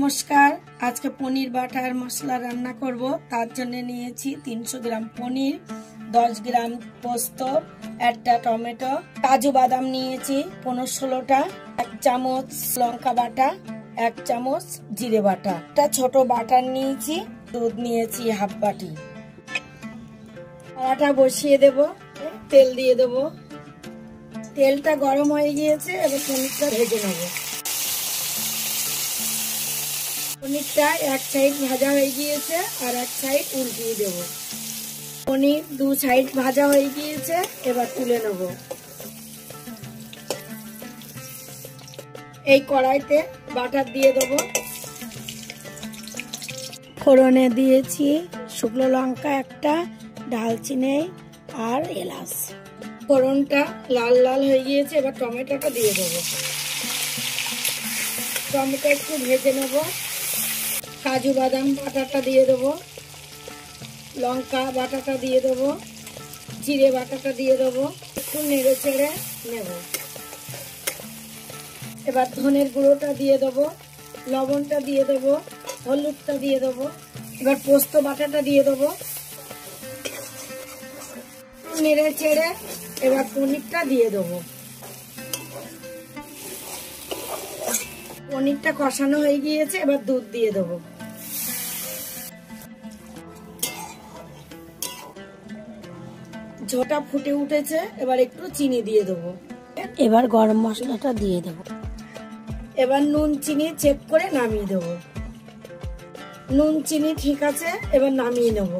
নমস্কার, আজকে পনির বাটার মশলা রান্না করব। তার জন্য নিয়েছি 300 গ্রাম পনির, 10 গ্রাম পোস্ত, একটা টমেটো, কাজু বাদাম নিয়েছি 15-16টা, 1 চামচ লঙ্কা বাটা, 1 চামচ জিরে বাটা, একটা ছোট বাটার নিয়েছি, দুধ নিয়েছি হাফ বাটি। কড়াটা বসিয়ে দেব, তেল দিয়ে দেব। তেলটা গরম হয়ে গিয়েছে, এবার পনিরটা ভেজে নেব। পনিরটা এক সাইড ভাজা হয়ে গিয়েছে আর এক সাইড উল্টিয়ে দেব। পনির 2 সাইড ভাজা হয়ে গিয়েছে, এবার তুলে নেব। এই কড়াইতে বাটার দিয়ে দেব। ফোড়নে দিয়েছি শুকনো লঙ্কা একটা, দারচিনি আর এলাচ। ফোড়নটা লাল লাল হয়ে গিয়েছে, এবার টমেটোটা দিয়ে দেব। টমেটো একটু ভেজে নেব। কাজু বাদাম বাটাটা দিয়ে দেবো, লঙ্কা বাটাটা দিয়ে দেবো, জিরে বাটাটা দিয়ে দেবো, একটু নেড়ে চেড়ে নেব। এবার ধনের গুঁড়োটা দিয়ে দেবো, লবণটা দিয়ে দেবো, হলুদটা দিয়ে দেবো। এবার পোস্ত বাটাটা দিয়ে দেবো, নেড়ে চেড়ে এবার পনিরটা দিয়ে দেবো। পনিরটা কষানো হয়ে গিয়েছে, এবার দুধ দিয়ে দেবো। ঝোলটা ফুটে উঠেছে, এবার একটু চিনি দিয়ে দেবো। এবার গরম মশলাটা দিয়ে দেবো। এবার নুন চিনি চেক করে নামিয়ে দেবো। নুন চিনি ঠিক আছে, এবার নামিয়ে নেবো।